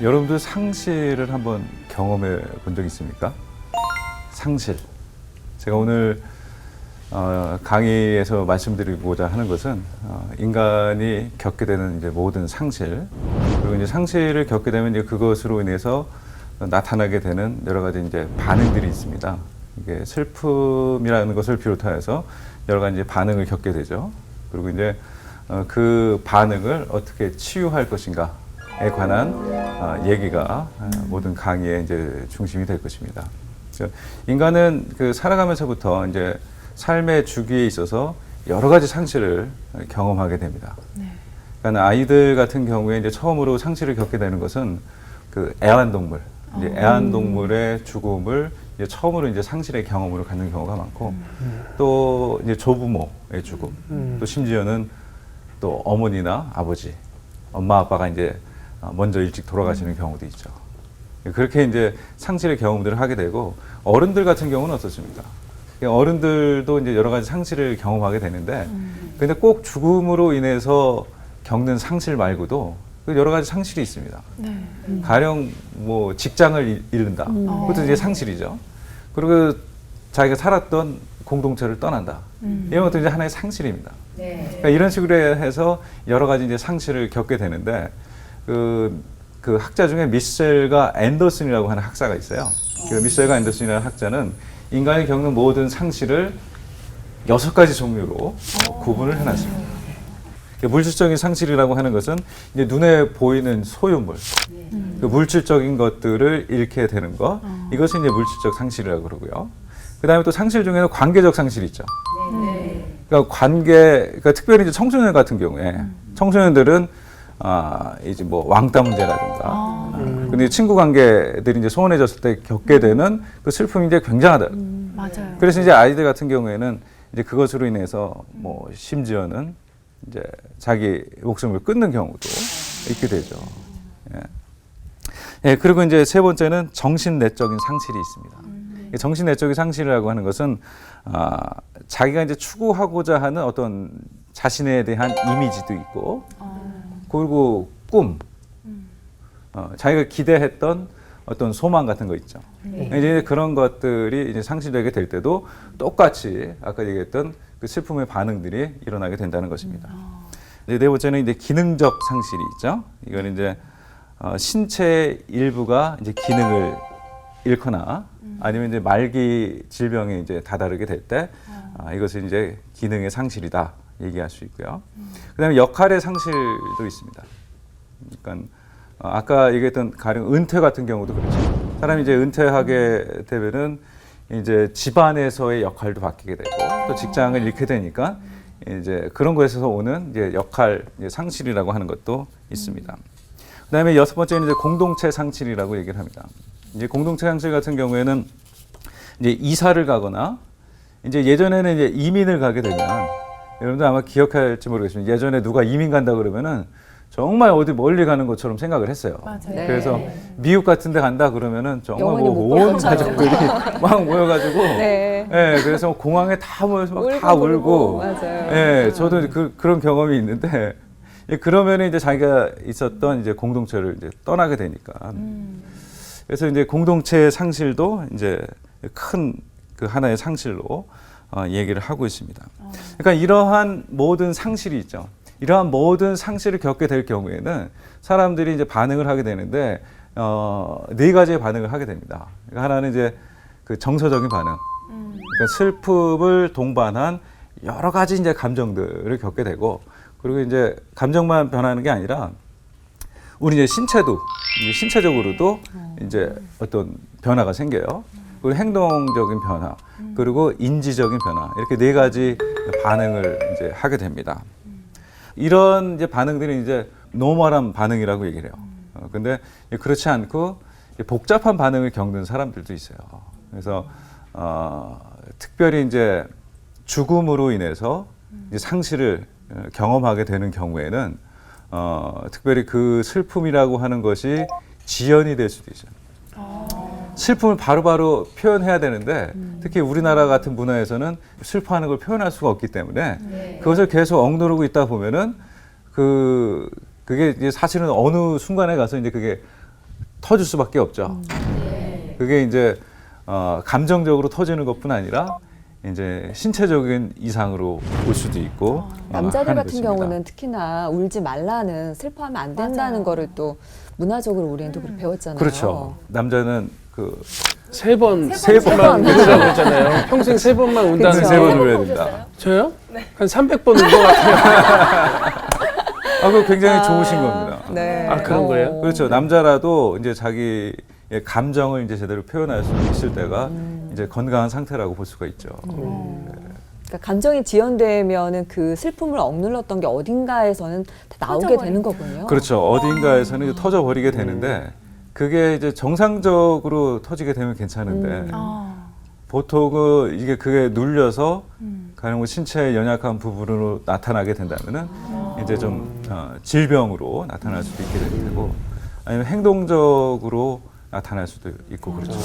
여러분들 상실을 한번 경험해 본 적 있습니까? 상실. 제가 오늘 강의에서 말씀드리고자 하는 것은 인간이 겪게 되는 이제 모든 상실, 그리고 이제 상실을 겪게 되면 이제 그것으로 인해서 나타나게 되는 여러 가지 이제 반응들이 있습니다. 이게 슬픔이라는 것을 비롯하여서 여러 가지 이제 반응을 겪게 되죠. 그리고 이제 그 반응을 어떻게 치유할 것인가에 관한 얘기가 모든 강의의 이제 중심이 될 것입니다. 인간은 그 살아가면서부터 이제 삶의 주기에 있어서 여러 가지 상실을 경험하게 됩니다. 네. 그러니까 아이들 같은 경우에 이제 처음으로 상실을 겪게 되는 것은 그 애완동물, 이제 애완동물의 죽음을 이제 처음으로 이제 상실의 경험으로 갖는 경우가 많고, 또 이제 조부모의 죽음, 또 심지어는 또 어머니나 아버지, 엄마 아빠가 이제 먼저 일찍 돌아가시는 경우도 있죠. 그렇게 이제 상실의 경험들을 하게 되고, 어른들 같은 경우는 어떻습니까? 어른들도 이제 여러 가지 상실을 경험하게 되는데, 근데 꼭 죽음으로 인해서 겪는 상실 말고도 여러 가지 상실이 있습니다. 네. 가령 뭐 직장을 잃는다. 그것도 이제 상실이죠. 그리고 자기가 살았던 공동체를 떠난다. 이런 것도 이제 하나의 상실입니다. 네. 그러니까 이런 식으로 해서 여러 가지 이제 상실을 겪게 되는데, 그 학자 중에 미셸과 앤더슨이라고 하는 학자가 있어요. 그 미셸과 앤더슨이라는 학자는 인간이 겪는 모든 상실을 6가지 종류로 구분을 해놨습니다. 물질적인 상실이라고 하는 것은 이제 눈에 보이는 소유물, 그 물질적인 것들을 잃게 되는 것, 이것은 이제 물질적 상실이라고 그러고요. 그 다음에 또 상실 중에는 관계적 상실이 있죠. 그러니까 그러니까 특별히 이제 청소년 같은 경우에 청소년들은 이제 뭐 왕따 문제라든가, 근데 친구 관계들이 이제 소원해졌을 때 겪게 되는 그 슬픔이 이제 굉장하다. 맞아요. 그래서 이제 아이들 같은 경우에는 이제 그것으로 인해서 뭐 심지어는 이제 자기 목숨을 끊는 경우도 있게 되죠. 예, 그리고 이제 세 번째는 정신내적인 상실이 있습니다. 정신내적인 상실이라고 하는 것은 자기가 이제 추구하고자 하는 어떤 자신에 대한 이미지도 있고, 그리고 꿈, 자기가 기대했던 어떤 소망 같은 거 있죠. 이제 그런 것들이 이제 상실되게 될 때도 똑같이 아까 얘기했던 그 슬픔의 반응들이 일어나게 된다는 것입니다. 네 번째는 이제 기능적 상실이 있죠. 이건 이제 신체 일부가 이제 기능을 잃거나 아니면 이제 말기 질병에 이제 다다르게 될 때 이것을 이제 기능의 상실이다 얘기할 수 있고요. 그다음에 역할의 상실도 있습니다. 그러니까 아까 얘기했던 가령 은퇴 같은 경우도 그렇죠. 사람이 이제 은퇴하게 되면은 이제 집안에서의 역할도 바뀌게 되고, 또 직장을 잃게 되니까 이제 그런 것에서 오는 이제 역할 이제 상실이라고 하는 것도 있습니다. 그다음에 6번째는 이제 공동체 상실이라고 얘기를 합니다. 이제 공동체 상실 같은 경우에는 이제 이사를 가거나, 이제 예전에는 이제 이민을 가게 되면, 여러분들 아마 기억할지 모르겠지만 예전에 누가 이민 간다 그러면은 정말 어디 멀리 가는 것처럼 생각을 했어요. 맞아요. 그래서 네. 미국 같은 데 간다 그러면은 정말 영원히 뭐 온 가족들이 막 모여가지고, 네. 예, 그래서 공항에 다 모여서 막 다 울고, 맞아요. 예, 저도 그런 경험이 있는데, 예, 그러면은 이제 자기가 있었던 이제 공동체를 이제 떠나게 되니까. 그래서 이제 공동체 상실도 이제 큰 그 하나의 상실로 얘기를 하고 있습니다. 그러니까 이러한 모든 상실이 있죠. 이러한 모든 상실을 겪게 될 경우에는 사람들이 이제 반응을 하게 되는데, 4가지의 반응을 하게 됩니다. 그러니까 하나는 이제 그 정서적인 반응. 그러니까 슬픔을 동반한 여러 가지 이제 감정들을 겪게 되고, 그리고 이제 감정만 변하는 게 아니라 우리 이제 신체적으로도 이제 어떤 변화가 생겨요. 그리고 행동적인 변화, 그리고 인지적인 변화, 이렇게 4가지 반응을 이제 하게 됩니다. 이런 이제 반응들이 이제 노멀한 반응이라고 얘기를 해요. 근데 그렇지 않고 복잡한 반응을 겪는 사람들도 있어요. 그래서 특별히 이제 죽음으로 인해서 이제 상실을 경험하게 되는 경우에는 특별히 그 슬픔이라고 하는 것이 지연이 될 수도 있어요. 슬픔을 바로바로 표현해야 되는데, 특히 우리나라 같은 문화에서는 슬퍼하는 걸 표현할 수가 없기 때문에 그것을 계속 억누르고 있다 보면은 그게 이제 사실은 어느 순간에 가서 이제 그게 터질 수밖에 없죠. 그게 이제 감정적으로 터지는 것뿐 아니라 이제 신체적인 이상으로 올 수도 있고. 남자들 하는 같은 것입니다. 경우는 특히나 울지 말라는, 슬퍼하면 안 된다는 맞아요. 거를 또 문화적으로 우리는 또 그렇게 배웠잖아요. 그렇죠. 남자는 그 세 번만 세 번. 울으라고 했잖아요. 평생 세 번만 운다는 그렇죠. 세 번 게. 울어야 된다. 저요? 한 300번 운 것 같아요. 그거 굉장히 좋으신 겁니다. 네. 아, 그런 거예요? 그렇죠. 남자라도 이제 자기의 감정을 이제 제대로 표현할 수 있을 때가 이제 건강한 상태라고 볼 수가 있죠. 그러니까 감정이 지연되면은 그 슬픔을 억눌렀던 게 어딘가에서는 다 나오게 되는 거군요. 그렇죠. 어딘가에서는 이제 터져버리게 되는데 그게 이제 정상적으로 터지게 되면 괜찮은데 보통은 이게 그게 눌려서 가령 뭐 신체의 연약한 부분으로 나타나게 된다면은 이제 좀 질병으로 나타날 수도 있게 되고 아니면 행동적으로 나타날 수도 있고 그렇죠.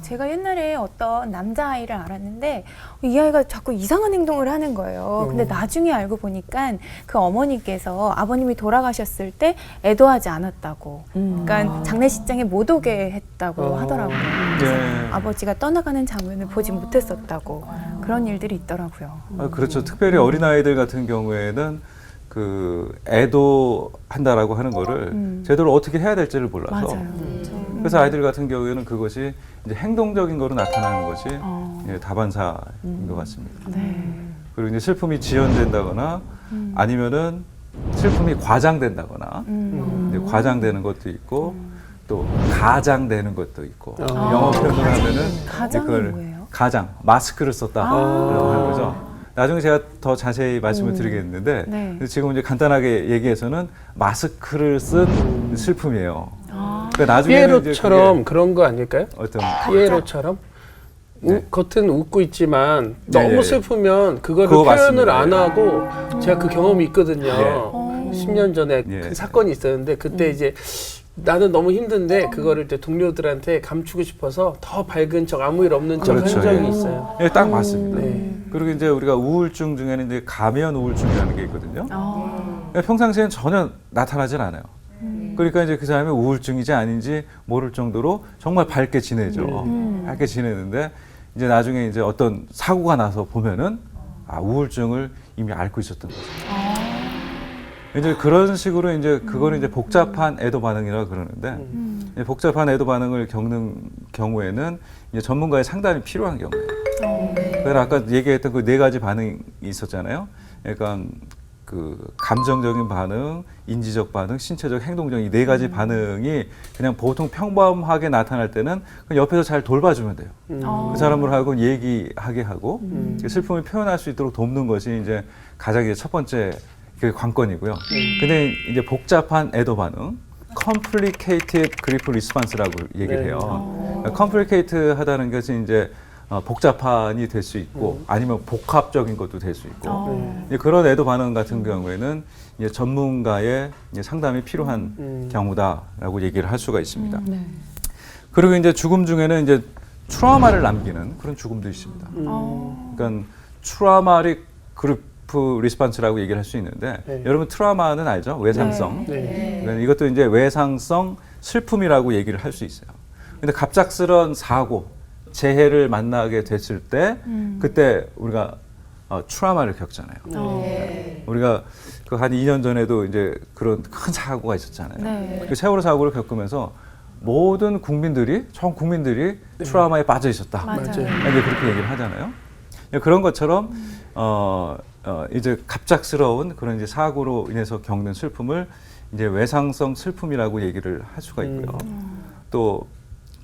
제가 옛날에 어떤 남자아이를 알았는데 이 아이가 자꾸 이상한 행동을 하는 거예요. 근데 나중에 알고 보니까 그 어머니께서 아버님이 돌아가셨을 때 애도하지 않았다고. 그러니까 장례식장에 못 오게 했다고 하더라고요. 그래서 네. 아버지가 떠나가는 장면을 보지 못했었다고. 그런 일들이 있더라고요. 그렇죠. 특별히 어린아이들 같은 경우에는 그 애도한다라고 하는 거를 제대로 어떻게 해야 될지를 몰라서 맞아요. 그래서 아이들 같은 경우에는 그것이 이제 행동적인 거로 나타나는 것이 예, 다반사인 것 같습니다. 그리고 이제 슬픔이 지연된다거나 아니면은 슬픔이 과장된다거나 이제 과장되는 것도 있고 또 가장되는 것도 있고 영어 표현을 하면은 이제 가장이 그걸 뭐예요? 가장 마스크를 썼다라고 하는 거죠. 나중에 제가 더 자세히 말씀을 드리겠는데 네. 지금 이제 간단하게 얘기해서는 마스크를 쓴 슬픔이에요. 그러니까 나중에는 이제 피에로처럼 그게 그런 거 아닐까요? 어떤 피에로처럼 네. 겉은 웃고 있지만 네, 너무 네. 슬프면 그거를 그거 표현을 맞습니다. 안 하고 제가 그 경험이 있거든요. 예. 10년 전에 예. 그 사건이 있었는데 그때 이제 나는 너무 힘든데 그거를 이제 동료들한테 감추고 싶어서 더 밝은 척 아무 일 없는 척 한 그렇죠. 적이 예. 있어요. 예, 딱 맞습니다. 네. 그리고 이제 우리가 우울증 중에는 이제 가면 우울증이라는 게 있거든요. 그러니까 평상시에는 전혀 나타나질 않아요. 그러니까 이제 그 사람이 우울증인지 아닌지 모를 정도로 정말 밝게 지내죠. 밝게 지내는데 이제 나중에 이제 어떤 사고가 나서 보면은 우울증을 이미 앓고 있었던 거죠. 이제 그런 식으로 이제 그거는 이제 복잡한 애도 반응이라고 그러는데 이제 복잡한 애도 반응을 겪는 경우에는 이제 전문가의 상담이 필요한 경우예요. 그래서 아까 얘기했던 그 네 가지 반응이 있었잖아요. 그러니까 그 감정적인 반응, 인지적 반응, 신체적, 행동적 이 네 가지 반응이 그냥 보통 평범하게 나타날 때는 그냥 옆에서 잘 돌봐주면 돼요. 그 사람을 하고 얘기하게 하고 슬픔을 표현할 수 있도록 돕는 것이 이제 가장 이제 첫 번째 그 관건이고요. 근데 이제 복잡한 애도 반응, complicated grief response라고 얘기를 해요. complicated 하다는 것은 이제 복잡한이 될 수 있고 아니면 복합적인 것도 될 수 있고 이제 그런 애도 반응 같은 경우에는 이제 전문가의 이제 상담이 필요한 경우다라고 얘기를 할 수가 있습니다. 그리고 이제 죽음 중에는 이제 트라우마를 남기는 그런 죽음도 있습니다. 그러니까 트라우마틱 그룹 리스폰스라고 얘기를 할 수 있는데 여러분 트라우마는 알죠? 외상성. 그러니까 이것도 이제 외상성 슬픔이라고 얘기를 할 수 있어요. 근데 갑작스런 사고, 재해를 만나게 됐을 때 그때 우리가 트라우마를 겪잖아요. 우리가 그 한 2년 전에도 이제 그런 큰 사고가 있었잖아요. 그 세월호 사고를 겪으면서 모든 국민들이 전 국민들이 트라우마에 빠져 있었다. 맞아요. 이제 그렇게 얘기를 하잖아요. 그런 것처럼 이제 갑작스러운 그런 이제 사고로 인해서 겪는 슬픔을 이제 외상성 슬픔이라고 얘기를 할 수가 있고요. 또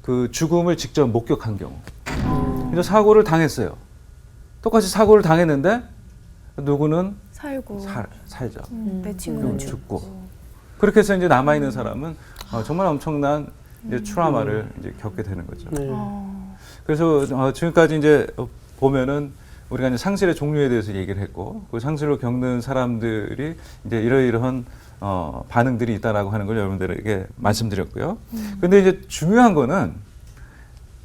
그 죽음을 직접 목격한 경우. 이제 사고를 당했어요. 똑같이 사고를 당했는데 누구는 살고 살죠. 내 친구는 누구는 죽고. 그렇게 해서 이제 남아 있는 사람은 정말 엄청난 이제 트라우마를 이제 겪게 되는 거죠. 그래서 지금까지 이제 보면은 우리가 이제 상실의 종류에 대해서 얘기를 했고, 그 상실로 겪는 사람들이 이제 이러이러한 반응들이 있다라고 하는 걸 여러분들에게 말씀드렸고요. 근데 이제 중요한 거는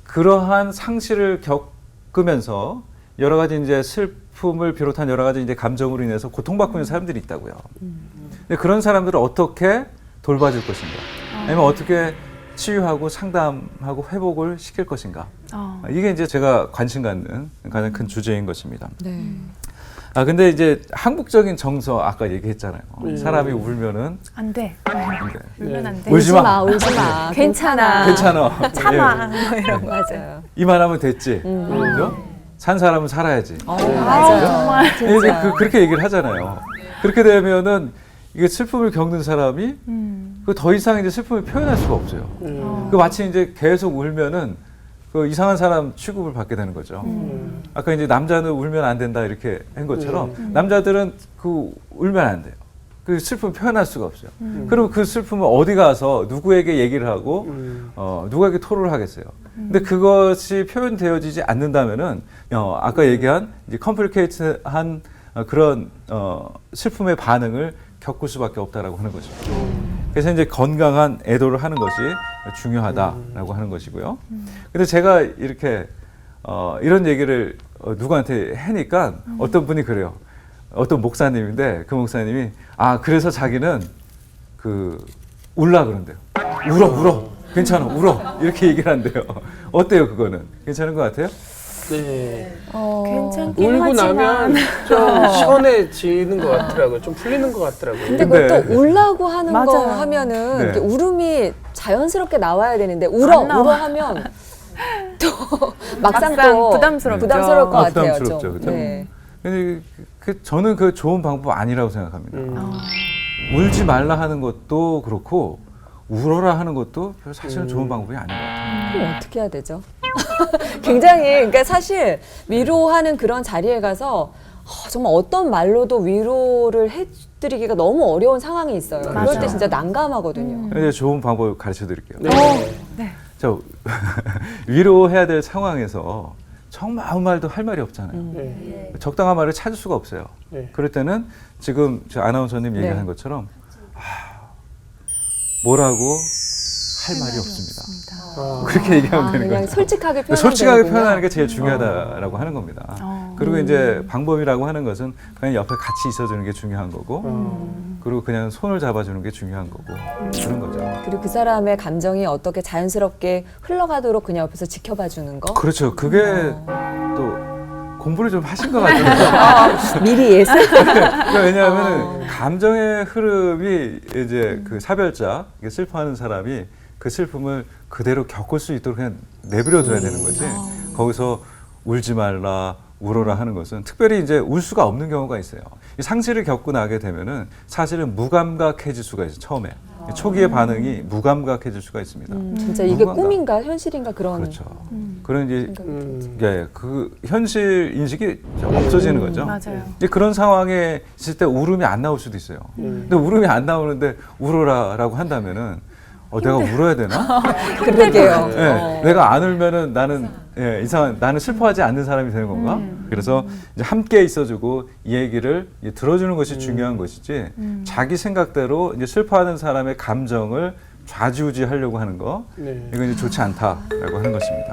그러한 상실을 겪으면서 여러 가지 이제 슬픔을 비롯한 여러 가지 이제 감정으로 인해서 고통받고 있는 사람들이 있다고요. 근데 그런 사람들을 어떻게 돌봐줄 것인가, 아니면 어떻게 치유하고 상담하고 회복을 시킬 것인가? 이게 이제 제가 관심 갖는 가장 큰 주제인 것입니다. 네. 근데 이제 한국적인 정서 아까 얘기했잖아요. 사람이 울면은 안 돼. 울면 안 돼. 울지 마. 울지 마. 괜찮아. 괜찮아. 참아. 예. 뭐 이런 거. 맞아요. 이만하면 됐지. 그죠? 산 사람은 살아야지. 맞아요. 정말. 이제 그렇게 얘기를 하잖아요. 그렇게 되면은 이게 슬픔을 겪는 사람이 그 더 이상 이제 슬픔을 표현할 수가 없어요. 그 마치 이제 계속 울면은 그 이상한 사람 취급을 받게 되는 거죠. 아까 이제 남자는 울면 안 된다 이렇게 한 것처럼 남자들은 그 울면 안 돼요. 그 슬픔을 표현할 수가 없어요. 그리고 그 슬픔을 어디 가서 누구에게 얘기를 하고 누구에게 토로를 하겠어요. 근데 그것이 표현되어지지 않는다면은 아까 얘기한 이제 컴플리케이트한 그런 슬픔의 반응을 겪을 수밖에 없다라고 하는 거죠. 그래서 이제 건강한 애도를 하는 것이 중요하다라고 하는 것이고요. 근데 제가 이렇게 이런 얘기를 누구한테 하니까 어떤 분이 그래요. 어떤 목사님인데 그 목사님이 그래서 자기는 울라 그런대요. 울어 괜찮아 울어 이렇게 얘기를 한대요. 어때요 그거는? 괜찮은 것 같아요? 네. 괜찮긴 울고 하지만. 나면 좀 시원해지는 것 같더라고요. 좀 풀리는 것 같더라고요. 근데 근데- 그것도 울라고 하는 거 맞아요. 하면은 네. 이렇게 울음이 자연스럽게 나와야 되는데 안 울어 나와. 하면 또 막상 막상 또 부담스럽죠. 부담스러울 것 같아요. 부담스럽죠, 좀. 그죠? 네. 근데 저는 그 좋은 방법 아니라고 생각합니다. 울지 말라 하는 것도 그렇고 울어라 하는 것도 사실은 좋은 방법이 아닌 것 같아요. 그럼 어떻게 해야 되죠? 굉장히 그러니까 사실 위로하는 그런 자리에 가서 정말 어떤 말로도 위로를 해드리기가 너무 어려운 상황이 있어요. 그럴 맞아요. 때 진짜 난감하거든요. 이제 좋은 방법을 가르쳐 드릴게요. 네. 자, 위로해야 될 상황에서 정말 아무 말도 할 말이 없잖아요. 네. 적당한 말을 찾을 수가 없어요. 네. 그럴 때는 지금 저 아나운서님 얘기하는 네. 것처럼 뭐라고 할 말이 없습니다. 그렇게 얘기하면 되는 그냥 거예요. 솔직하게 표현하는 솔직하게 표현하는 게 제일 중요하다라고 하는 겁니다. 어. 그리고 이제 방법이라고 하는 것은 그냥 옆에 같이 있어주는 게 중요한 거고, 그리고 그냥 손을 잡아주는 게 중요한 거고 그런 거죠. 그리고 그 사람의 감정이 어떻게 자연스럽게 흘러가도록 그냥 옆에서 지켜봐 주는 거. 그렇죠. 그게 또 공부를 좀 하신 것 같아요. 미리 예상. 그러니까 왜냐하면 감정의 흐름이 이제 그 사별자, 이게 슬퍼하는 사람이 그 슬픔을 그대로 겪을 수 있도록 그냥 내버려둬야 되는 거지. 거기서 울지 말라, 울어라 하는 것은 특별히 이제 울 수가 없는 경우가 있어요. 이 상실을 겪고 나게 되면은 사실은 무감각해질 수가 있어요. 처음에 초기의 반응이 무감각해질 수가 있습니다. 진짜 이게 무감각. 꿈인가 현실인가 그런. 그렇죠. 그런 이제 생각이 들지. 그 현실 인식이 없어지는 거죠. 맞아요. 이제 그런 상황에 있을 때 울음이 안 나올 수도 있어요. 근데 울음이 안 나오는데 울어라라고 한다면은 내가 울어야 되나? 그러게요. 네, 내가 안 울면은 나는 나는 슬퍼하지 않는 사람이 되는 건가? 그래서 이제 함께 있어주고 이 얘기를 이제 들어주는 것이 중요한 것이지 자기 생각대로 이제 슬퍼하는 사람의 감정을 좌지우지하려고 하는 거 네. 이건 이제 좋지 않다라고 하는 것입니다.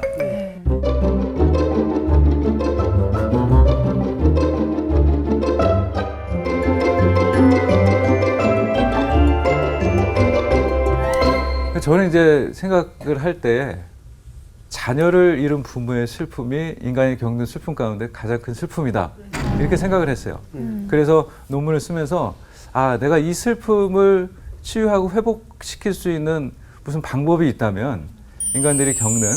저는 이제 생각을 할 때 자녀를 잃은 부모의 슬픔이 인간이 겪는 슬픔 가운데 가장 큰 슬픔이다. 이렇게 생각을 했어요. 그래서 논문을 쓰면서 내가 이 슬픔을 치유하고 회복시킬 수 있는 무슨 방법이 있다면 인간들이 겪는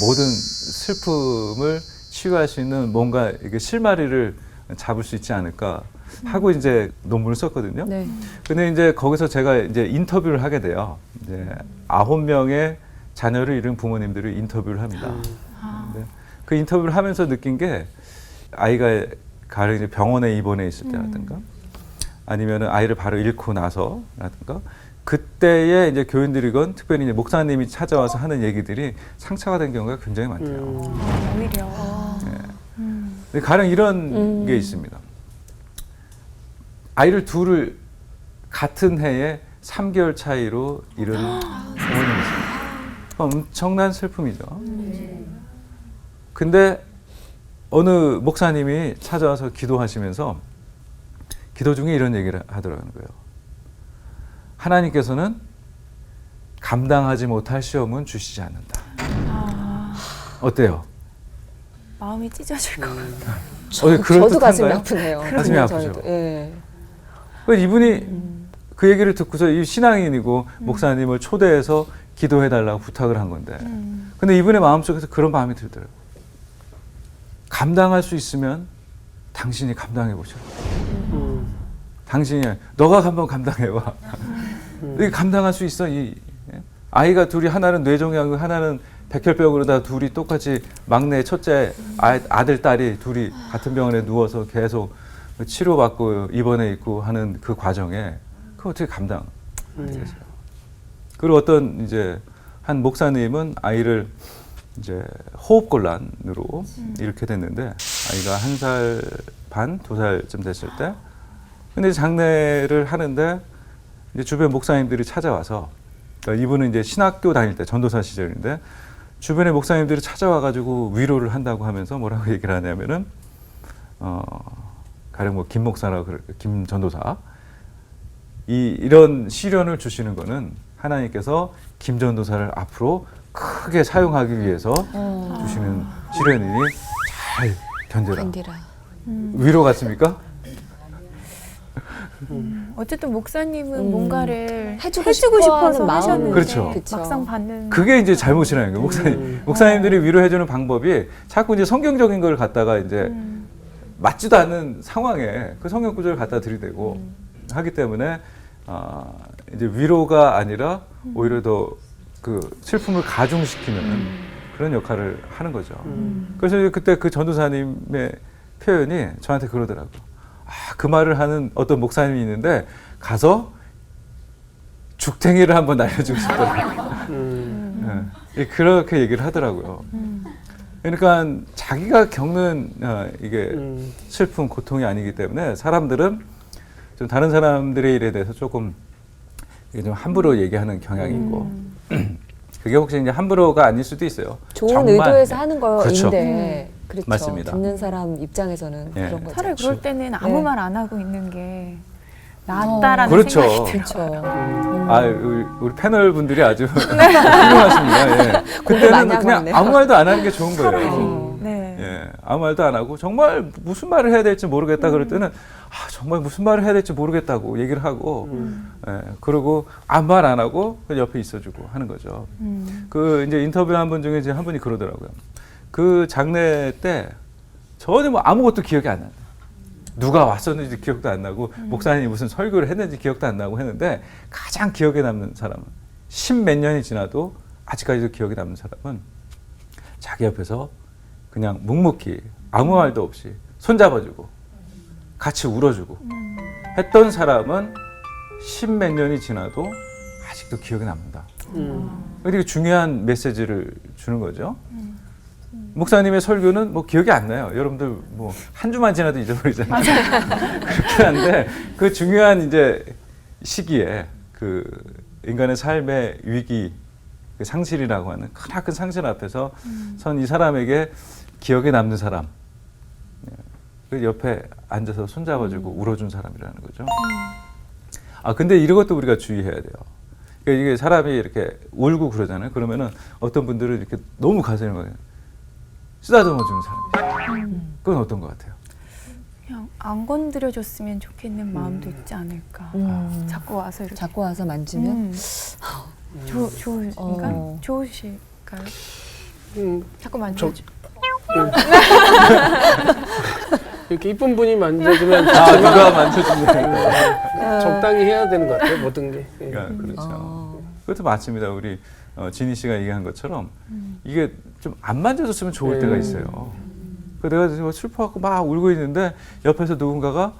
모든 슬픔을 치유할 수 있는 뭔가 이게 실마리를 잡을 수 있지 않을까 하고 이제 논문을 썼거든요. 네. 근데 이제 거기서 제가 이제 인터뷰를 하게 돼요. 이제 9명의 자녀를 잃은 부모님들을 인터뷰를 합니다. 근데 그 인터뷰를 하면서 느낀 게 아이가 가령 이제 병원에 입원해 있을 때라든가 아니면은 아이를 바로 잃고 나서라든가 그때에 이제 교인들이건 특별히 이제 목사님이 찾아와서 하는 얘기들이 상처가 된 경우가 굉장히 많대요. 오히려. 근데 가령 이런 게 있습니다. 아이를 둘을 같은 해에 3개월 차이로 잃은 부모님이 있습니다. 엄청난 슬픔이죠. 근데 어느 목사님이 찾아와서 기도하시면서 기도 중에 이런 얘기를 하더라고요. 하나님께서는 감당하지 못할 시험은 주시지 않는다. 아, 어때요? 마음이 찢어질 것 같아요. 어디 그럴 저도 가슴이 듯한가요? 아프네요. 가슴이 아프죠. 저희도. 예. 그러니까 이분이 그 얘기를 듣고서 이 신앙인이고 목사님을 초대해서 기도해달라고 부탁을 한 건데, 근데 이분의 마음속에서 그런 마음이 들더라고요. 감당할 수 있으면 당신이 감당해 보셔. 당신이 너가 한번 감당해봐. 이게 감당할 수 있어. 이 아이가 둘이 하나는 뇌종양이고 하나는 백혈병으로 다 둘이 똑같이 막내 첫째 아들 딸이 둘이 같은 병원에 누워서 계속 치료받고 입원해 있고 하는 그 과정에 그걸 어떻게 감당하겠어요? 그리고 어떤 이제 한 목사님은 아이를 이제 호흡곤란으로 이렇게 됐는데 아이가 1살 반, 2살쯤 됐을 때 근데 장례를 하는데 이제 주변 목사님들이 찾아와서 그러니까 이분은 이제 신학교 다닐 때 전도사 시절인데 주변의 목사님들이 찾아와가지고 위로를 한다고 하면서 뭐라고 얘기를 하냐면은 가령 뭐 김 목사라고 김 전도사 이런 시련을 주시는 거는 하나님께서 김 전도사를 앞으로 크게 사용하기 위해서 주시는 시련이니 잘 견뎌라. 견디라. 위로 같습니까? 어쨌든 목사님은 뭔가를 해주고 싶어서 싶어하는 마음은 하셨는데 그렇죠. 그쵸. 막상 받는 그게 이제 잘못이라는 거예요. 목사님들이 위로해주는 방법이 자꾸 이제 성경적인 걸 갖다가 이제 맞지도 않는 상황에 그 성경 구절을 갖다 들이대고 하기 때문에 이제 위로가 아니라 오히려 더 그 슬픔을 가중시키는 그런 역할을 하는 거죠. 그래서 이제 그때 그 전도사님의 표현이 저한테 그러더라고요. 그 말을 하는 어떤 목사님이 있는데 가서 죽탱이를 한번 날려주고 싶더라고요. 예, 그렇게 얘기를 하더라고요. 그러니까 자기가 겪는 이게 슬픔, 고통이 아니기 때문에 사람들은 좀 다른 사람들의 일에 대해서 조금 이게 좀 함부로 얘기하는 경향이 있고 그게 혹시 이제 함부로가 아닐 수도 있어요. 좋은 정말, 의도에서 네. 하는 그렇죠. 거인데 그렇죠. 맞습니다. 듣는 사람 입장에서는 예. 그런 거죠. 차라리 그럴 때는 아무 네. 말 안 하고 있는 게 낫다라는 그렇죠. 생각이 들어요. 그렇죠. 우리 패널 분들이 아주 훌륭하십니다. 예. 그때는 많이 하고 그냥 있네요. 아무 말도 안 하는 게 좋은 거예요. 네. 예, 아무 말도 안 하고 정말 무슨 말을 해야 될지 모르겠다 그럴 때는 정말 무슨 말을 해야 될지 모르겠다고 얘기를 하고 예, 그리고 아무 말 안 하고 그냥 옆에 있어주고 하는 거죠. 그 이제 인터뷰 한 분 중에 이제 한 분이 그러더라고요. 그 장례 때 전혀 뭐 아무것도 기억이 안 나요. 누가 왔었는지 기억도 안 나고 목사님이 무슨 설교를 했는지 기억도 안 나고 했는데 가장 기억에 남는 사람은 10몇 년이 지나도 아직까지도 기억에 남는 사람은 자기 옆에서 그냥 묵묵히 아무 말도 없이 손잡아주고 같이 울어주고 했던 사람은 10몇 년이 지나도 아직도 기억에 남는다. 되게 중요한 메시지를 주는 거죠. 목사님의 설교는 뭐 기억이 안 나요. 여러분들 뭐 한 주만 지나도 잊어버리잖아요. 그렇긴 한데 그 중요한 이제 시기에 그 인간의 삶의 위기, 그 상실이라고 하는 크나큰 상실 앞에서 선 이 사람에게 기억에 남는 사람, 그 옆에 앉아서 손잡아주고 울어준 사람이라는 거죠. 근데 이런 것도 우리가 주의해야 돼요. 그러니까 이게 사람이 이렇게 울고 그러잖아요. 그러면은 어떤 분들은 이렇게 너무 가슴을 막 쓰다듬어 주는 사람이 그건 어떤 것 같아요? 그냥 안 건드려줬으면 좋겠는 마음도 있지 않을까. 자꾸 와서 이렇게. 자꾸 와서 만지면 좋으신가? 좋으실까요? 자꾸 만져줘. 이렇게 이쁜 분이 만져주면 누가 만져주는 적당히 해야 되는 것 같아요. 모든 게. 예. 그렇죠. 그것도 맞습니다. 우리 진희 씨가 얘기한 것처럼 이게 좀 안 만져줬으면 좋을 때가 있어요. 그 내가 지금 슬퍼갖고 막 울고 있는데 옆에서 누군가가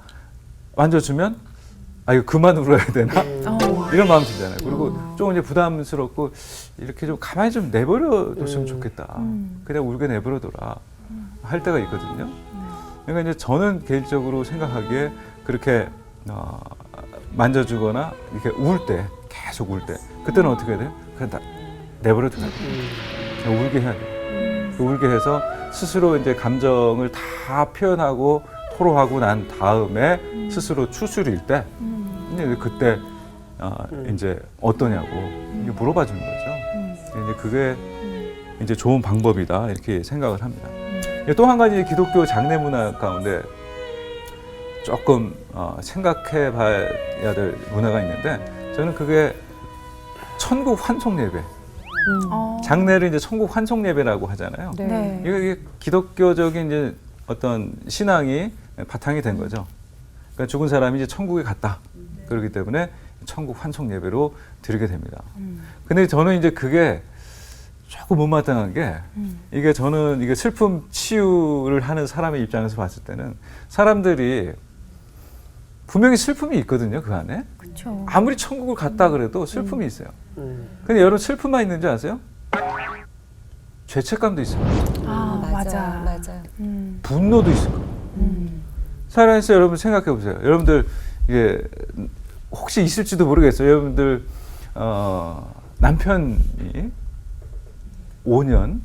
만져주면 이거 그만 울어야 되나? 이런 마음 들잖아요. 그리고 좀 이제 부담스럽고 이렇게 좀 가만히 좀 내버려뒀으면 좋겠다. 그냥 울게 내버려둬라 할 때가 있거든요. 그러니까 이제 저는 개인적으로 생각하기에 그렇게 만져주거나 이렇게 울 때, 계속 울 때, 그때는 어떻게 해야 돼요? 그냥 다 내버려둬야 돼요. 그냥 울게 해야 돼요. 울게 해서 스스로 이제 감정을 다 표현하고 토로하고 난 다음에 스스로 추스릴 때, 이제 그때 이제 어떠냐고 이게 물어봐 주는 거죠. 이제 그게 이제 좋은 방법이다 이렇게 생각을 합니다. 또 한 가지 기독교 장례 문화 가운데 조금 생각해 봐야 될 문화가 있는데 저는 그게 천국 환송 예배. 장례를 이제 천국 환송 예배라고 하잖아요. 네. 이게 기독교적인 이제 어떤 신앙이 바탕이 된 거죠. 그러니까 죽은 사람이 이제 천국에 갔다. 그렇기 때문에 천국 환송 예배로 드리게 됩니다. 근데 저는 이제 그게 조금 못마땅한 게 이게 저는 이게 슬픔 치유를 하는 사람의 입장에서 봤을 때는 사람들이 분명히 슬픔이 있거든요, 그 안에. 그렇죠. 아무리 천국을 갔다 그래도 슬픔이 있어요. 근데 여러분 슬픔만 있는 줄 아세요? 죄책감도 있어요. 아, 맞아. 맞아요. 분노도 있을 거예요. 살아있어요. 여러분 생각해 보세요. 여러분들 이게 혹시 있을지도 모르겠어요. 여러분들 남편이 5년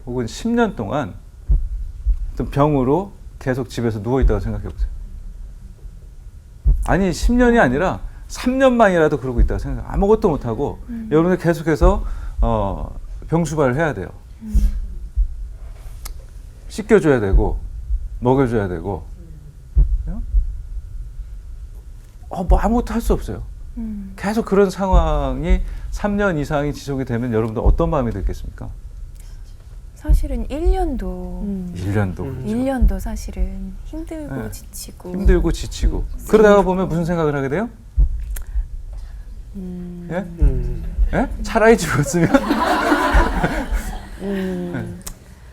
혹은 10년 동안 어떤 병으로 계속 집에서 누워 있다고 생각해 보세요. 아니 10년이 아니라 3년만이라도 그러고 있다고 생각해요. 아무것도 못하고 여러분들 계속해서 병수발을 해야 돼요. 씻겨줘야 되고 먹여줘야 되고 뭐 아무것도 할 수 없어요. 계속 그런 상황이 3년 이상이 지속이 되면 여러분들 어떤 마음이 들겠습니까? 사실은 1년도 1년도 그렇죠. 1년도 사실은 힘들고 네. 지치고 힘들고 지치고 그러다가 보면 무슨 생각을 하게 돼요? 예? 예? 차라리 죽었으면 네.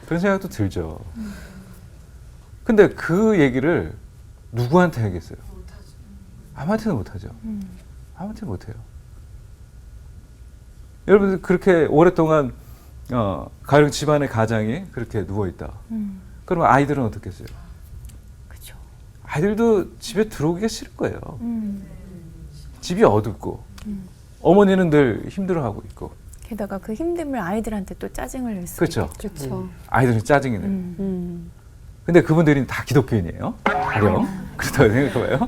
그런 생각도 들죠. 근데 그 얘기를 누구한테 하겠어요? 아무한테는 못하죠. 아무한테 못해요. 여러분들 그렇게 오랫동안 가령 집안의 가장이 그렇게 누워있다. 그러면 아이들은 어떻겠어요? 그렇죠. 아이들도 집에 들어오기가 싫을 거예요. 집이 어둡고 어머니는 늘 힘들어하고 있고 게다가 그 힘듦을 아이들한테 또 짜증을 낼 수 그렇죠. 그렇죠. 아이들은 짜증이 내요. 근데 그분들이 다 기독교인이에요. 가령 그렇다고 생각해봐요.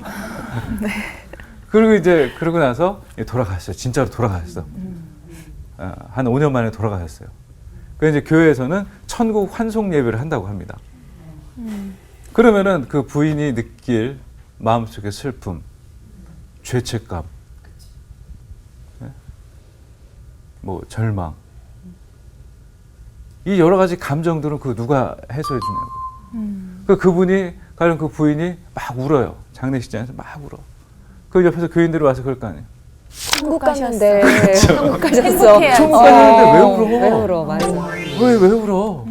그리고 이제 그러고 나서 돌아가셨어요. 진짜로 돌아가셨어. 한 5년 만에 돌아가셨어요. 그래서 이제 교회에서는 천국 환송 예배를 한다고 합니다. 그러면은 그 부인이 느낄 마음속의 슬픔, 죄책감, 뭐 절망, 이 여러 가지 감정들은 그 누가 해소해 주냐고요. 그분이 가령 그 부인이 막 울어요. 장례식장에서 막 울어. 그 옆에서 교인들이 와서 그럴 거 아니에요. 천국 갔는데 천국 가셨어. 행복해야지. 천국 갔는데 왜 울어? 왜 울어? 맞아. 왜 울어?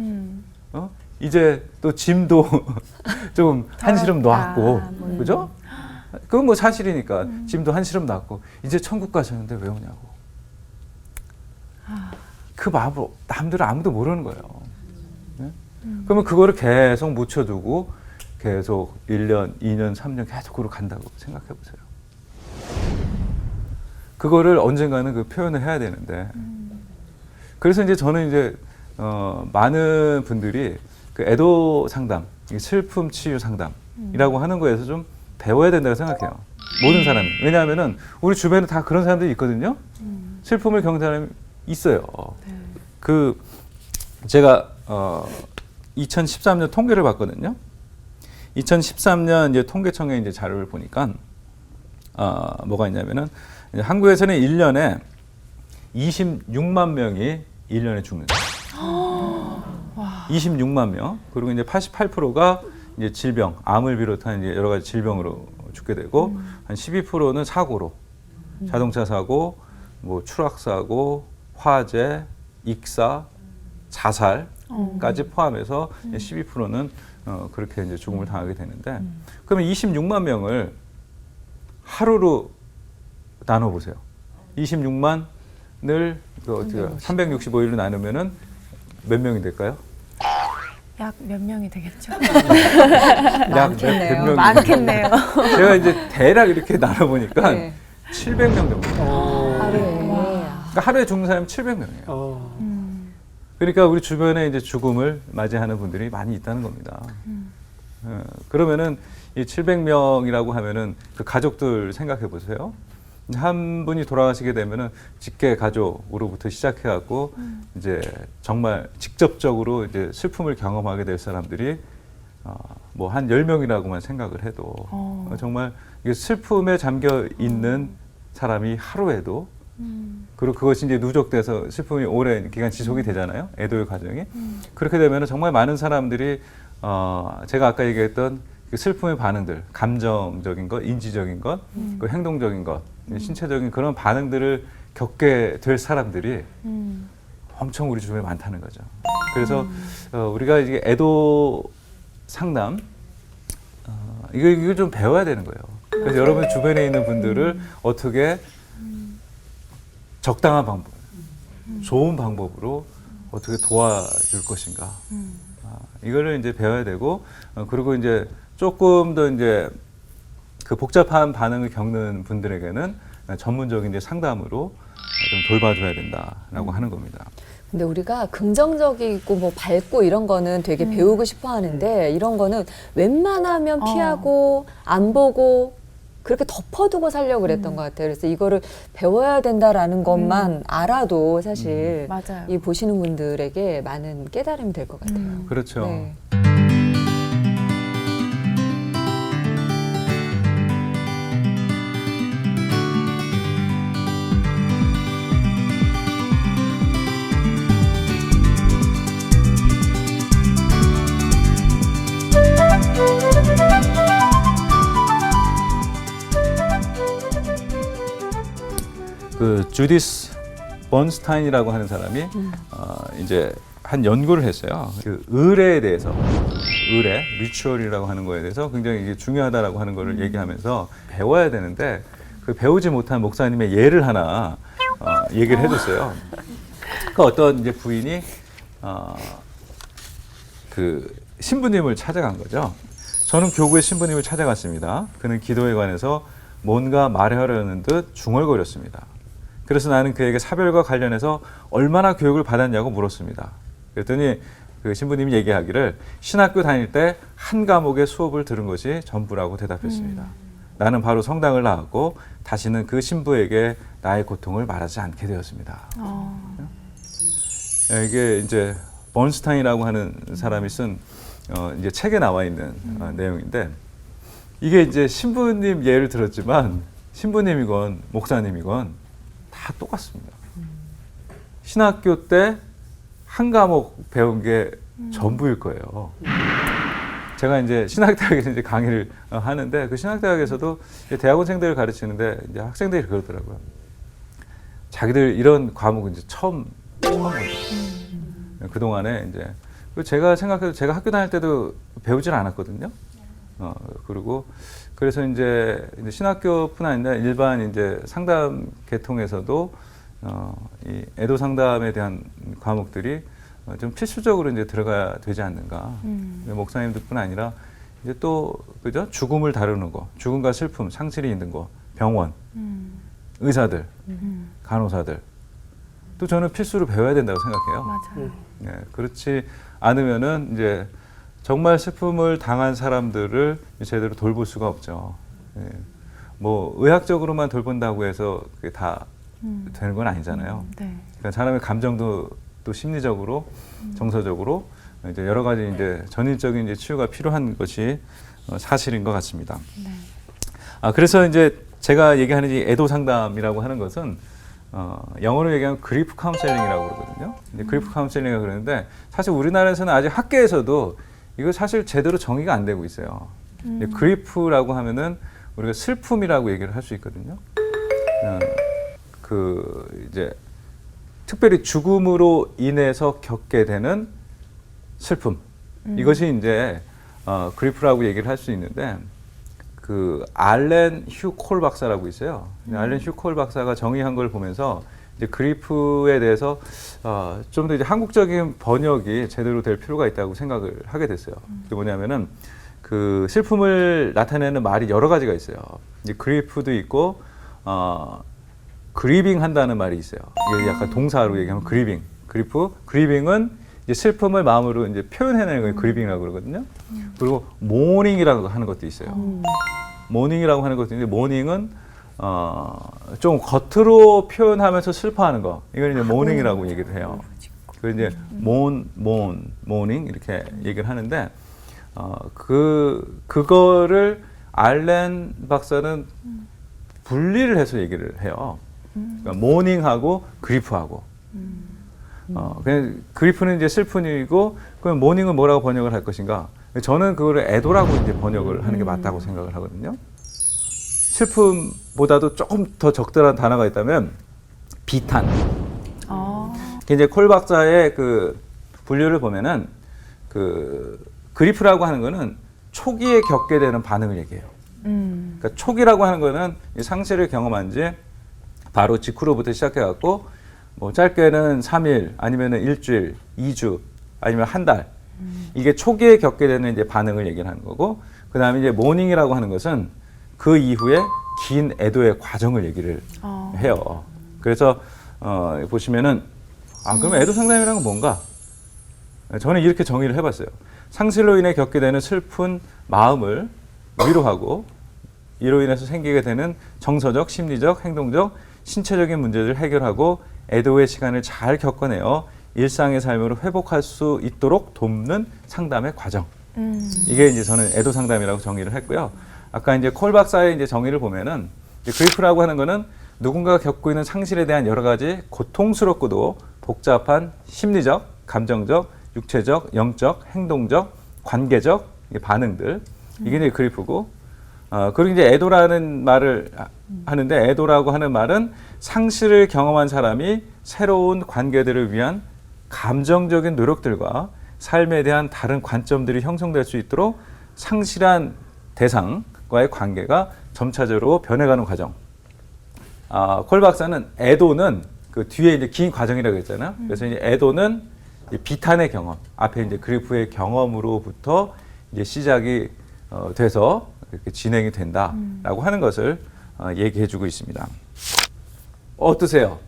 이제 또 짐도 좀 한시름 놨고, 그죠? 그건 뭐 사실이니까 짐도 한시름 놨고 이제 천국 가셨는데 왜 오냐고. 그 마음을 남들은 아무도 모르는 거예요. 네? 그러면 그거를 계속 묻혀두고 계속 1년, 2년, 3년 계속 그로 간다고 생각해 보세요. 그거를 언젠가는 그 표현을 해야 되는데 그래서 이제 저는 이제 많은 분들이 그 애도 상담, 슬픔 치유 상담이라고 하는 거에서 좀 배워야 된다고 생각해요. 모든 사람이. 왜냐하면은 우리 주변에 다 그런 사람들이 있거든요. 슬픔을 겪는 사람이 있어요. 그 제가 2013년 통계를 봤거든요. 2013년 이제 통계청의 이제 자료를 보니까 뭐가 있냐면은 이제 한국에서는 1년에 26만 명이 1년에 죽는다. 26만 명. 그리고 이제 88%가 이제 질병, 암을 비롯한 이제 여러 가지 질병으로 죽게 되고 한 12%는 사고로, 자동차 사고, 뭐 추락 사고, 화재, 익사, 자살까지 포함해서 12%는 그렇게 이제 죽음을 당하게 되는데, 그러면 26만 명을 하루로 나눠 보세요. 26만을 그 어떻게 365일로 나누면은 몇 명이 될까요? 약 몇 명이 되겠죠? 많겠네요. 많겠네요. 제가 이제 대략 이렇게 나눠 보니까 네. 700명 정도. 하루에. 그러니까 하루에 죽는 사람이 700명이에요. 그러니까 우리 주변에 이제 죽음을 맞이하는 분들이 많이 있다는 겁니다. 그러면은 이 700명이라고 하면은 그 가족들 생각해 보세요. 한 분이 돌아가시게 되면은 직계 가족으로부터 시작해갖고 이제 정말 직접적으로 이제 슬픔을 경험하게 될 사람들이 뭐 한 10명이라고만 생각을 해도 정말 이게 슬픔에 잠겨 있는 사람이 하루에도 그리고 그것이 이제 누적돼서 슬픔이 오랜 기간 지속이 되잖아요. 애도의 과정이. 그렇게 되면은 정말 많은 사람들이 제가 아까 얘기했던 그 슬픔의 반응들, 감정적인 것, 인지적인 것, 그 행동적인 것, 신체적인 그런 반응들을 겪게 될 사람들이 엄청 우리 주변에 많다는 거죠. 그래서 우리가 이게 애도 상담 이거 좀 배워야 되는 거예요. 그래서 여러분 주변에 있는 분들을 어떻게 적당한 방법, 좋은 방법으로 어떻게 도와줄 것인가. 이거를 이제 배워야 되고, 그리고 이제 조금 더 이제 그 복잡한 반응을 겪는 분들에게는 전문적인 이제 상담으로 좀 돌봐줘야 된다라고 하는 겁니다. 근데 우리가 긍정적이고 뭐 밝고 이런 거는 되게 배우고 싶어 하는데 이런 거는 웬만하면 피하고 안 보고 그렇게 덮어두고 살려고 그랬던 것 같아요. 그래서 이거를 배워야 된다라는 것만 알아도 사실 맞아요. 이 보시는 분들에게 많은 깨달음이 될 것 같아요. 그렇죠. 네. 그 주디스 번스타인이라고 하는 사람이 이제 한 연구를 했어요. 그 의뢰에 대해서, 의뢰, 뮤추얼이라고 하는 거에 대해서 굉장히 이게 중요하다라고 하는 거를 얘기하면서 배워야 되는데 그 배우지 못한 목사님의 예를 하나 얘기를 해줬어요. 그 어떤 이제 부인이 그 신부님을 찾아간 거죠. 저는 교구의 신부님을 찾아갔습니다. 그는 기도에 관해서 뭔가 말하려는 듯 중얼거렸습니다. 그래서 나는 그에게 사별과 관련해서 얼마나 교육을 받았냐고 물었습니다. 그랬더니 그 신부님이 얘기하기를 신학교 다닐 때 한 과목의 수업을 들은 것이 전부라고 대답했습니다. 나는 바로 성당을 나왔고 다시는 그 신부에게 나의 고통을 말하지 않게 되었습니다. 이게 이제 번스타인이라고 하는 사람이 쓴 이제 책에 나와 있는 내용인데 이게 이제 신부님 예를 들었지만 신부님이건 목사님이건 다 똑같습니다. 신학교 때 한 과목 배운 게 전부일 거예요. 제가 이제 신학대학에서 이제 강의를 하는데 그 신학대학에서도 이제 대학원생들을 가르치는데 이제 학생들이 그러더라고요. 자기들 이런 과목은 이제 처음 보는 그 동안에 이제 제가 생각해도 제가 학교 다닐 때도 배우질 않았거든요. 그리고 그래서 이제 신학교뿐 아니라 일반 이제 상담 계통에서도 이 애도 상담에 대한 과목들이 좀 필수적으로 이제 들어가야 되지 않는가. 목사님들뿐 아니라 이제 또 그죠? 죽음을 다루는 거, 죽음과 슬픔, 상실이 있는 거, 병원, 의사들, 간호사들. 또 저는 필수로 배워야 된다고 생각해요. 맞아요. 네, 그렇지 않으면은 이제 정말 슬픔을 당한 사람들을 제대로 돌볼 수가 없죠. 예. 뭐 의학적으로만 돌본다고 해서 그게 다 되는 건 아니잖아요. 네. 그러니까 사람의 감정도 또 심리적으로, 정서적으로 이제 여러 가지 이제 전인적인 이제 치유가 필요한 것이 사실인 것 같습니다. 네. 그래서 이제 제가 얘기하는 이 애도 상담이라고 하는 것은 영어로 얘기하면 그리프 카운셀링이라고 그러거든요. 이제 그리프 카운셀링이라고 그러는데 사실 우리나라에서는 아직 학계에서도 이거 사실 제대로 정의가 안 되고 있어요. 그리프라고 하면은 우리가 슬픔이라고 얘기를 할 수 있거든요. 그 이제 특별히 죽음으로 인해서 겪게 되는 슬픔. 이것이 이제 그리프라고 얘기를 할 수 있는데 그 알렌 휴 콜 박사라고 있어요. 알렌 휴 콜 박사가 정의한 걸 보면서 이제 그리프에 대해서 좀 더 이제 한국적인 번역이 제대로 될 필요가 있다고 생각을 하게 됐어요. 그게 뭐냐면은 그 슬픔을 나타내는 말이 여러 가지가 있어요. 이제 그리프도 있고 그리빙 한다는 말이 있어요. 이게 약간 동사로 얘기하면 그리빙, 그리빙은 이제 슬픔을 마음으로 이제 표현해내는 걸 그리빙이라고 그러거든요. 그리고 모닝이라고 하는 것도 있어요. 모닝이라고 하는 것도 있는데 모닝은 좀 겉으로 표현하면서 슬퍼하는 거. 이걸 이제 모닝이라고 얘기를 해요. 그 이제 모닝 이렇게 얘기를 하는데 그거를 알렌 박사는 분리를 해서 얘기를 해요. 그러니까 모닝하고 그리프하고. 그냥 그리프는 이제 슬픔이고, 그럼 모닝은 뭐라고 번역을 할 것인가? 저는 그거를 애도라고 이제 번역을 하는 게 맞다고 생각을 하거든요. 슬픔보다도 조금 더 적절한 단어가 있다면 비탄. 이제 콜 박사의 그 분류를 보면은 그 그리프라고 하는 거는 초기에 겪게 되는 반응을 얘기해요. 그러니까 초기라고 하는 거는 이 상실을 경험한 지 바로 직후로부터 시작해갖고 뭐 짧게는 3일 아니면은 일주일, 2주 아니면 한 달. 이게 초기에 겪게 되는 이제 반응을 얘기를 하는 거고, 그 다음에 이제 모닝이라고 하는 것은 그 이후에 긴 애도의 과정을 얘기를 해요. 그래서 보시면은 그럼 애도 상담이라는 건 뭔가? 저는 이렇게 정의를 해봤어요. 상실로 인해 겪게 되는 슬픈 마음을 위로하고 이로 인해서 생기게 되는 정서적, 심리적, 행동적, 신체적인 문제를 해결하고 애도의 시간을 잘 겪어내어 일상의 삶으로 회복할 수 있도록 돕는 상담의 과정. 이게 이제 저는 애도 상담이라고 정의를 했고요. 아까 이제 콜 박사의 이제 정의를 보면은 그리프라고 하는 거는 누군가가 겪고 있는 상실에 대한 여러 가지 고통스럽고도 복잡한 심리적, 감정적, 육체적, 영적, 행동적, 관계적 반응들. 이게 이제 그리프고, 그리고 이제 애도라는 말을 하는데, 애도라고 하는 말은 상실을 경험한 사람이 새로운 관계들을 위한 감정적인 노력들과 삶에 대한 다른 관점들이 형성될 수 있도록 상실한 대상과의 관계가 점차적으로 변해가는 과정. 콜 박사는 애도는 그 뒤에 이제 긴 과정이라고 했잖아요. 그래서 이제 애도는 이제 비탄의 경험, 앞에 이제 그리프의 경험으로부터 이제 시작이 돼서 이렇게 진행이 된다라고 하는 것을 얘기해주고 있습니다. 어떠세요?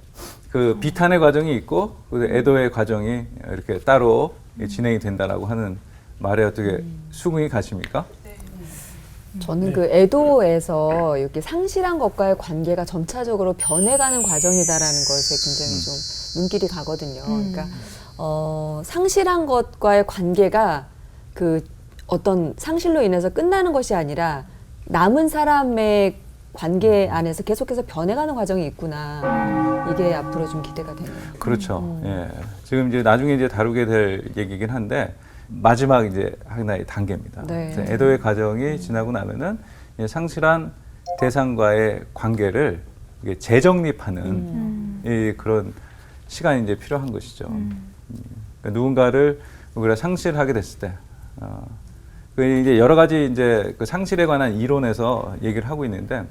그 비탄의 과정이 있고 그 애도의 과정이 이렇게 따로 진행이 된다라고 하는 말에 어떻게 수긍이 가십니까? 저는 그 애도에서 이렇게 상실한 것과의 관계가 점차적으로 변해가는 과정이다라는 것에 굉장히 좀 눈길이 가거든요. 그러니까 상실한 것과의 관계가 그 어떤 상실로 인해서 끝나는 것이 아니라 남은 사람의 관계 안에서 계속해서 변해가는 과정이 있구나. 이게 앞으로 좀 기대가 되네요. 그렇죠. 예. 지금 이제 나중에 이제 다루게 될 얘기긴 한데 마지막 이제 하나의 단계입니다. 네. 그래서 애도의 과정이 지나고 나면은 이제 상실한 대상과의 관계를 이게 재정립하는 이 그런 시간이 이제 필요한 것이죠. 그러니까 누군가를 우리가 상실하게 됐을 때, 그 이제 여러 가지 이제 그 상실에 관한 이론에서 얘기를 하고 있는데,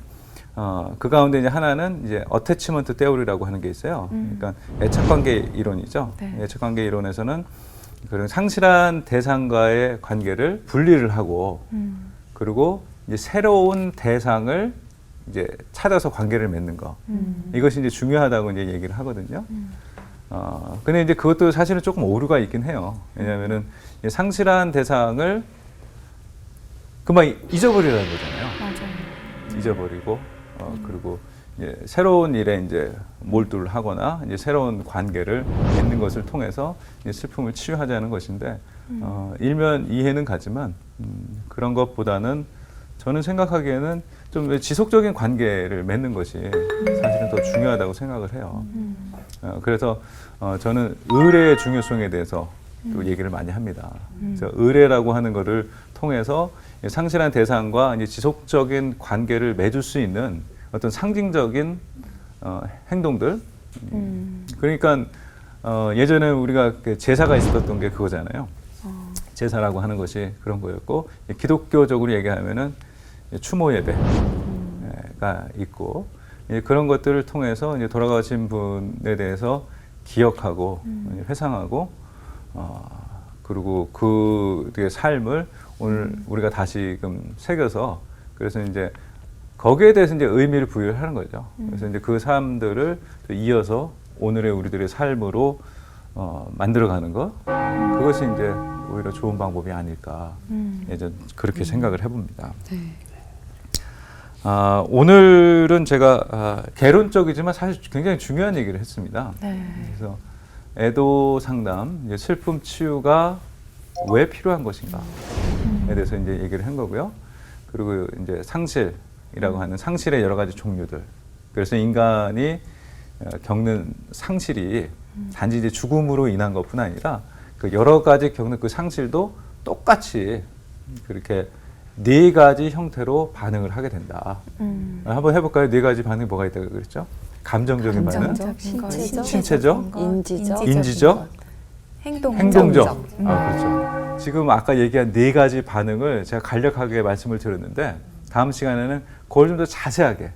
그 가운데 이제 하나는 이제 어태치먼트 테오리라고 하는 게 있어요. 그러니까 애착관계 이론이죠. 네. 애착관계 이론에서는 그런 상실한 대상과의 관계를 분리를 하고, 그리고 이제 새로운 대상을 이제 찾아서 관계를 맺는 거. 이것이 이제 중요하다고 이제 얘기를 하거든요. 근데 이제 그것도 사실은 조금 오류가 있긴 해요. 왜냐하면은 상실한 대상을 금방 잊어버리라는 거잖아요. 맞아요. 잊어버리고, 그리고 이제 새로운 일에 이제 몰두를 하거나 이제 새로운 관계를 맺는 것을 통해서 이제 슬픔을 치유하자는 것인데, 일면 이해는 가지만 그런 것보다는 저는 생각하기에는 좀 지속적인 관계를 맺는 것이 사실은 더 중요하다고 생각을 해요. 그래서 저는 의뢰의 중요성에 대해서 또 얘기를 많이 합니다. 그래서 의뢰라고 하는 것을 통해서 상실한 대상과 이제 지속적인 관계를 맺을 수 있는 어떤 상징적인 행동들. 그러니까 예전에 우리가 제사가 있었던 게 그거잖아요. 제사라고 하는 것이 그런 거였고, 기독교적으로 얘기하면은 추모 예배가 있고, 그런 것들을 통해서 이제 돌아가신 분에 대해서 기억하고 회상하고, 그리고 그의 삶을 오늘 우리가 다시금 새겨서, 그래서 이제 거기에 대해서 이제 의미를 부여하는 거죠. 그래서 이제 그 사람들을 이어서 오늘의 우리들의 삶으로 만들어가는 것, 그것이 이제 오히려 좋은 방법이 아닐까. 예전 그렇게 생각을 해봅니다. 네. 오늘은 제가 개론적이지만 사실 굉장히 중요한 얘기를 했습니다. 네. 그래서 애도 상담, 이제 슬픔 치유가 왜 필요한 것인가에 대해서 이제 얘기를 한 거고요. 그리고 이제 상실이라고 하는 상실의 여러 가지 종류들. 그래서 인간이 겪는 상실이 단지 이제 죽음으로 인한 것뿐 아니라 그 여러 가지 겪는 그 상실도 똑같이 그렇게 네 가지 형태로 반응을 하게 된다. 한번 해볼까요? 네 가지 반응이 뭐가 있다고 그랬죠? 감정적인 반응, 감정적인 것, 신체적, 신체적, 인지적, 인지적, 행동적. 행동적. 그렇죠. 지금 아까 얘기한 네 가지 반응을 제가 간략하게 말씀을 드렸는데 다음 시간에는 그걸 좀 더 자세하게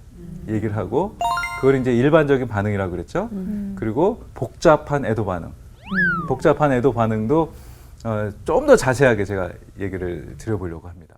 얘기를 하고 그걸 이제 일반적인 반응이라고 그랬죠. 그리고 복잡한 애도 반응. 복잡한 애도 반응도 좀 더 자세하게 제가 얘기를 드려보려고 합니다.